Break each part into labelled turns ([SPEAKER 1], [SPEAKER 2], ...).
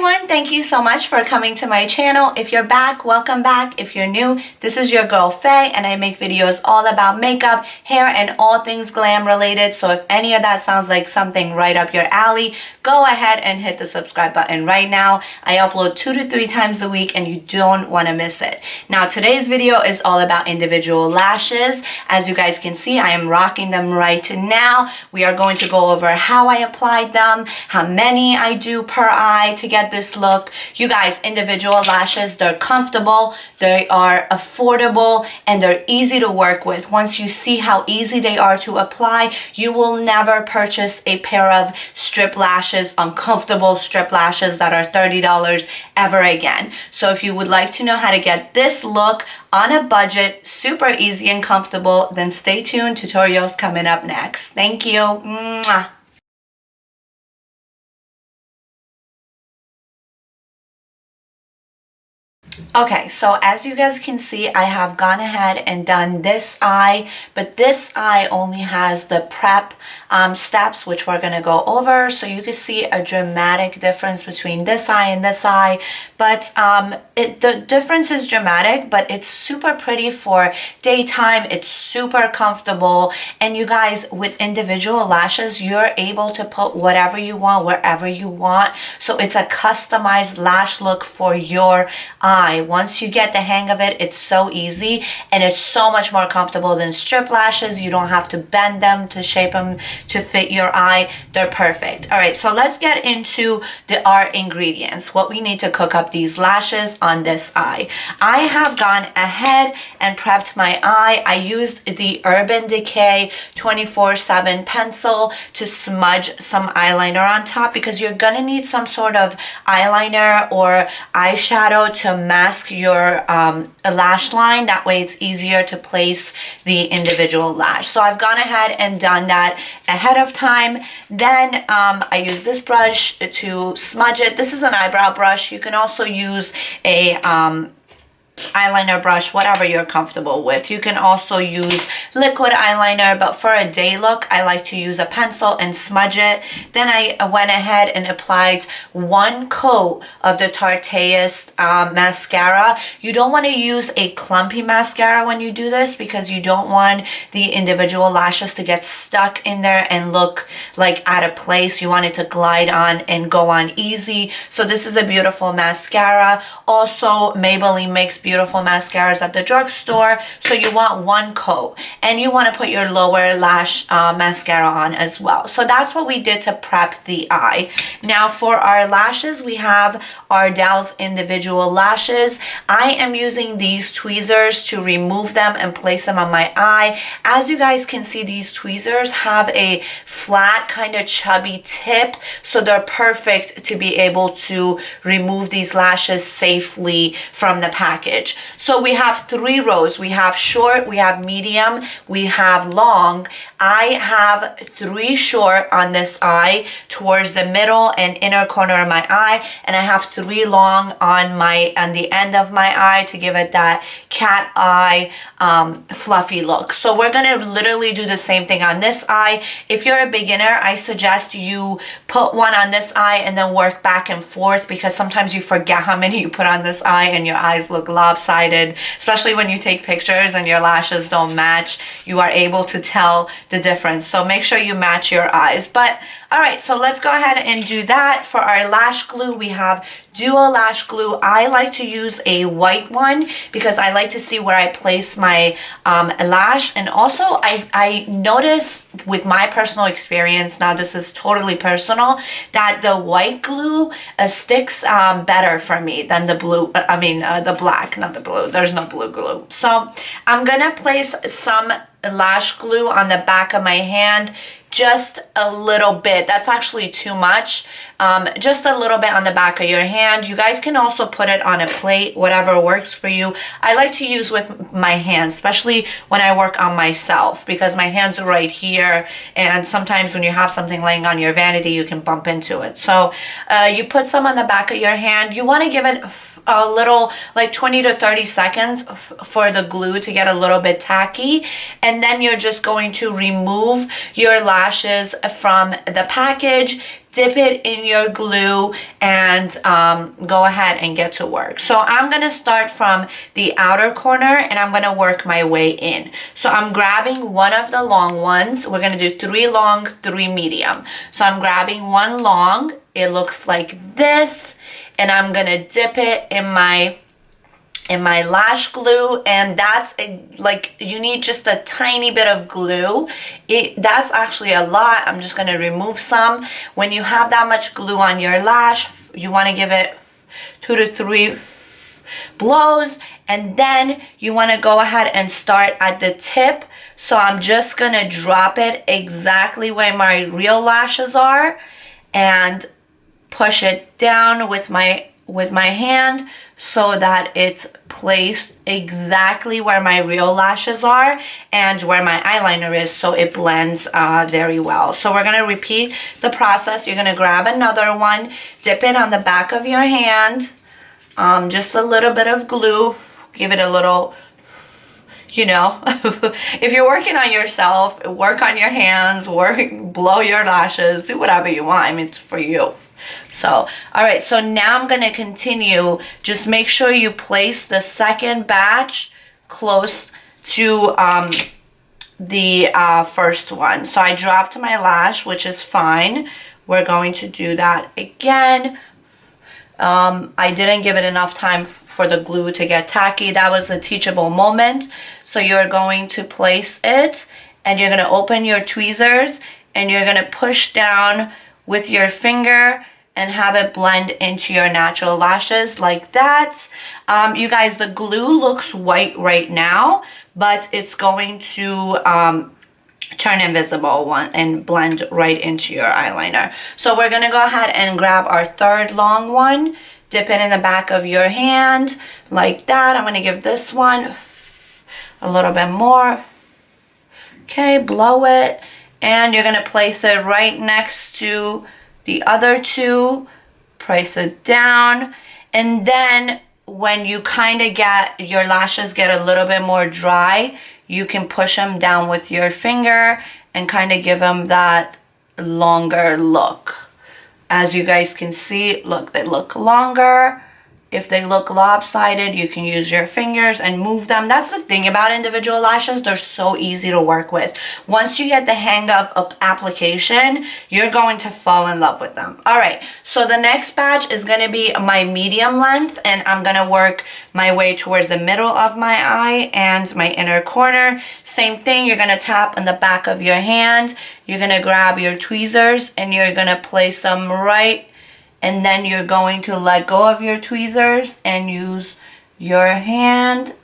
[SPEAKER 1] everyone, thank you so much for coming to my channel. If you're back, welcome back. If you're new, this is your girl Faye, and I make videos all about makeup, hair, and all things glam related. So if any of that sounds like something right up your alley, go ahead and hit the subscribe button right now. I upload 2 to 3 times a week and you don't want to miss it. Now today's video is all about individual lashes. As you guys can see, I am rocking them right now. We are going to go over how I applied them, how many I do per eye to get this look. You guys, individual lashes, they're comfortable, they are affordable, and they're easy to work with. Once you see how easy they are to apply, you will never purchase a pair of strip lashes, uncomfortable strip lashes that are $30 ever again. So if you would like to know how to get this look on a budget, super easy and comfortable, then stay tuned. Tutorials coming up next. Thank you. Mwah. Okay, so as you guys can see, I have gone ahead and done this eye, but this eye only has the prep steps, which we're going to go over. So you can see a dramatic difference between this eye and this eye, but the difference is dramatic, but it's super pretty for daytime. It's super comfortable, and you guys, with individual lashes, you're able to put whatever you want wherever you want. So it's a customized lash look for your eye. Once you get the hang of it, it's so easy, and it's so much more comfortable than strip lashes. You don't have to bend them to shape them to fit your eye. They're perfect. All right, so let's get into our ingredients, what we need to cook up these lashes on this eye. I have gone ahead and prepped my eye. I used the Urban Decay 24/7 pencil to smudge some eyeliner on top, because you're gonna need some sort of eyeliner or eyeshadow to mask your lash line. That way it's easier to place the individual lash. So I've gone ahead and done that ahead of time. Then I use this brush to smudge it. This is an eyebrow brush. You can also use a eyeliner brush, whatever you're comfortable with. You can also use liquid eyeliner, but for a day look, I like to use a pencil and smudge it. Then I went ahead and applied 1 coat of the Tarteist mascara. You don't want to use a clumpy mascara when you do this, because you don't want the individual lashes to get stuck in there and look like out of place. You want it to glide on and go on easy. So this is a beautiful mascara. Also, Maybelline makes beautiful mascaras at the drugstore. So you want 1 coat, and you want to put your lower lash mascara on as well. So that's what we did to prep the eye. Now for our lashes, we have Ardell's individual lashes. I am using these tweezers to remove them and place them on my eye. As you guys can see, these tweezers have a flat, kind of chubby tip, so they're perfect to be able to remove these lashes safely from the package. So we have 3 rows. We have short, we have medium, we have long. I have 3 short on this eye towards the middle and inner corner of my eye, and I have 3 long on the end of my eye to give it that cat eye fluffy look. So we're gonna literally do the same thing on this eye. If you're a beginner, I suggest you put 1 on this eye and then work back and forth, because sometimes you forget how many you put on this eye and your eyes look lopsided, especially when you take pictures and your lashes don't match. You are able to tell the difference, so make sure you match your eyes. But all right, so let's go ahead and do that. For our lash glue, we have duo lash glue. I like to use a white one because I like to see where I place my lash. And also I notice with my personal experience, now this is totally personal, that the white glue sticks better for me than the blue, the black, not the blue. There's no blue glue. So I'm gonna place some lash glue on the back of my hand, just a little bit. That's actually too much. Just a little bit on the back of your hand. You guys can also put it on a plate, whatever works for you. I like to use with my hands, especially when I work on myself, because my hands are right here, and sometimes when you have something laying on your vanity, you can bump into it. So you put some on the back of your hand. You want to give it a little, like 20 to 30 seconds for the glue to get a little bit tacky, and then you're just going to remove your lashes from the package. dip it in your glue, and go ahead and get to work. So I'm gonna start from the outer corner and I'm gonna work my way in. So I'm grabbing one of the long ones. We're gonna do 3 long, 3 medium. So I'm grabbing one long, it looks like this, and I'm gonna dip it in my lash glue, and that's like, you need just a tiny bit of glue. That's actually a lot. I'm just going to remove some. When you have that much glue on your lash, you want to give it 2 to 3 blows, and then you want to go ahead and start at the tip. So I'm just going to drop it exactly where my real lashes are and push it down with my hand so that it's placed exactly where my real lashes are and where my eyeliner is, so it blends very well. So we're going to repeat the process. You're going to grab another one, dip it on the back of your hand, just a little bit of glue, give it a little, you know, if you're working on yourself, work on your hands, blow your lashes, do whatever you want. I mean, it's for you. So, all right, so now I'm going to continue. Just make sure you place the second batch close to the first one. So I dropped my lash, which is fine. We're going to do that again. I didn't give it enough time for the glue to get tacky. That was a teachable moment. So you're going to place it, and you're going to open your tweezers, and you're going to push down with your finger and have it blend into your natural lashes like that. You guys, the glue looks white right now, but it's going to turn invisible and blend right into your eyeliner. So we're gonna go ahead and grab our third long one, dip it in the back of your hand like that. I'm gonna give this one a little bit more. Okay, blow it, and you're gonna place it right next to the other two, press it down, and then when you kind of get your lashes get a little bit more dry, you can push them down with your finger and kind of give them that longer look. As you guys can see, look, they look longer. If they look lopsided, you can use your fingers and move them. That's the thing about individual lashes. They're so easy to work with. Once you get the hang of application, you're going to fall in love with them. All right, so the next batch is going to be my medium length, and I'm going to work my way towards the middle of my eye and my inner corner. Same thing, you're going to tap on the back of your hand. You're going to grab your tweezers, and you're going to place them right, and then you're going to let go of your tweezers and use your hand,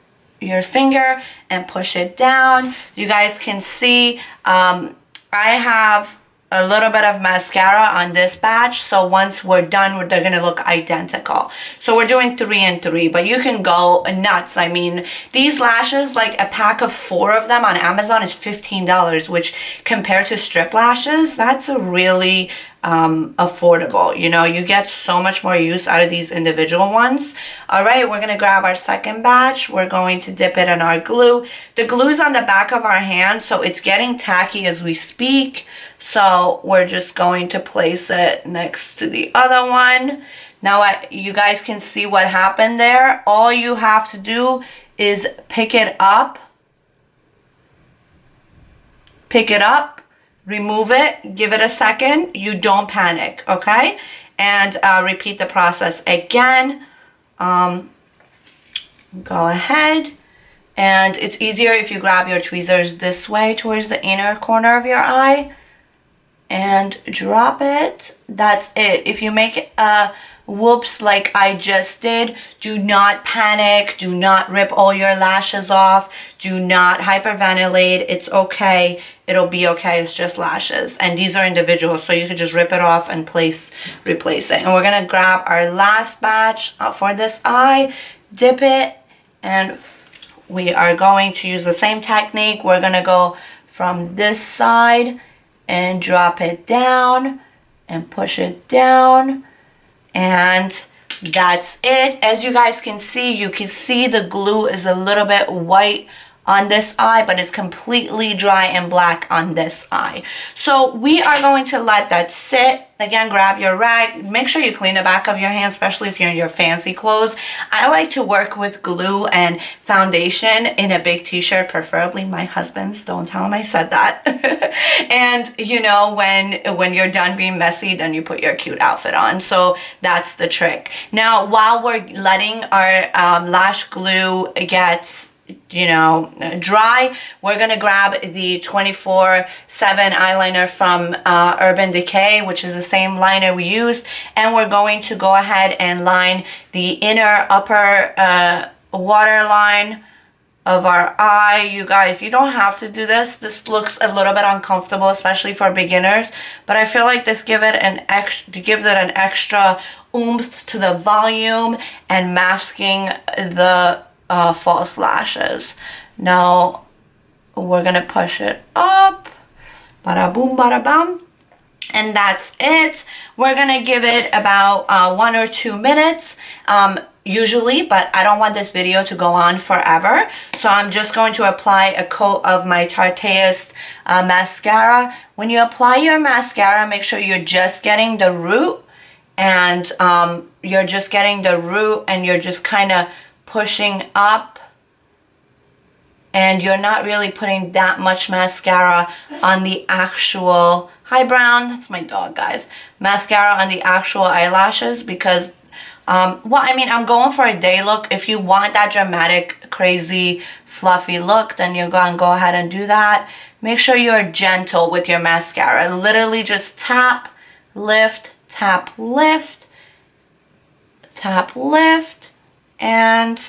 [SPEAKER 1] your finger, and push it down. You guys can see I have a little bit of mascara on this batch, so once we're done, they're gonna look identical. So we're doing 3 and 3, but you can go nuts. I mean, these lashes, like a pack of 4 of them on Amazon is $15, which compared to strip lashes, that's a really affordable. You know, you get so much more use out of these individual ones. All right, we're gonna grab our second batch. We're going to dip it in our glue. The glue's on the back of our hand, so it's getting tacky as we speak. So we're just going to place it next to the other one. Now you guys can see what happened there. All you have to do is pick it up, remove it, give it a second. You don't panic, okay? And repeat the process again. Go ahead. And it's easier if you grab your tweezers this way towards the inner corner of your eye and drop it. That's it. If you make whoops like I just did, do not panic. Do not rip all your lashes off. Do not hyperventilate. It's okay. It'll be okay. It's just lashes. And these are individual, so you could just rip it off and replace it. And we're going to grab our last batch for this eye, dip it, and we are going to use the same technique. We're going to go from this side and drop it down and push it down, and that's it. As you guys can see, the glue is a little bit white on this eye, but it's completely dry and black on this eye. So we are going to let that sit. Again, grab your rag. Make sure you clean the back of your hand, especially if you're in your fancy clothes. I like to work with glue and foundation in a big t-shirt, preferably my husband's. Don't tell him I said that. And you know, when you're done being messy, then you put your cute outfit on. So that's the trick. Now, while we're letting our lash glue get, you know, dry, we're gonna grab the 24/7 eyeliner from Urban Decay, which is the same liner we used, and we're going to go ahead and line the inner upper waterline of our eye. You guys, you don't have to do this. This looks a little bit uncomfortable, especially for beginners, but I feel like this gives it an extra oomph to the volume and masking the false lashes. Now we're gonna push it up, bada boom, bada bam, and that's it. We're gonna give it about 1 or 2 minutes usually, but I don't want this video to go on forever, so I'm just going to apply a coat of my Tarteist mascara. When you apply your mascara, make sure you're just getting the root, and you're just kind of pushing up, and you're not really putting that much mascara on the actual, hi Brown, that's my dog, guys, mascara on the actual eyelashes, because well, I mean, I'm going for a day look. If you want that dramatic, crazy, fluffy look, then you're going to go ahead and do that. Make sure you're gentle with your mascara. Literally just tap, lift, tap, lift, tap, lift, and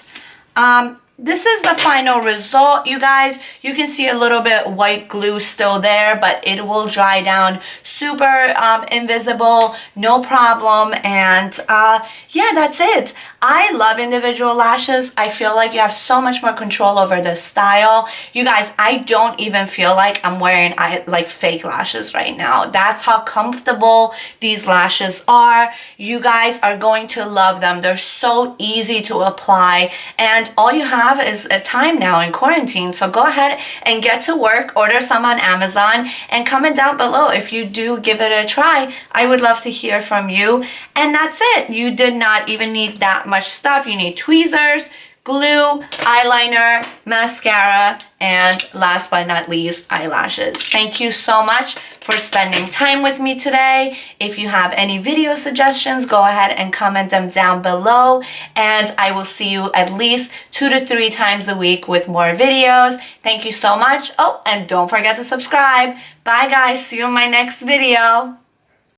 [SPEAKER 1] this is the final result, you guys. You can see a little bit white glue still there, but it will dry down super invisible, no problem. And yeah, that's it. I love individual lashes. I feel like you have so much more control over the style. You guys, I don't even feel like I'm wearing like fake lashes right now. That's how comfortable these lashes are. You guys are going to love them. They're so easy to apply, and all you have is a time now in quarantine. So go ahead and get to work, order some on Amazon, and comment down below if you do give it a try. I would love to hear from you. And that's it. You did not even need that much stuff. You need tweezers, glue, eyeliner, mascara, and last but not least, eyelashes. Thank you so much for spending time with me today. If you have any video suggestions, go ahead and comment them down below, and I will see you at least 2 to 3 times a week with more videos. Thank you so much. Oh, and don't forget to subscribe. Bye guys, see you in my next video.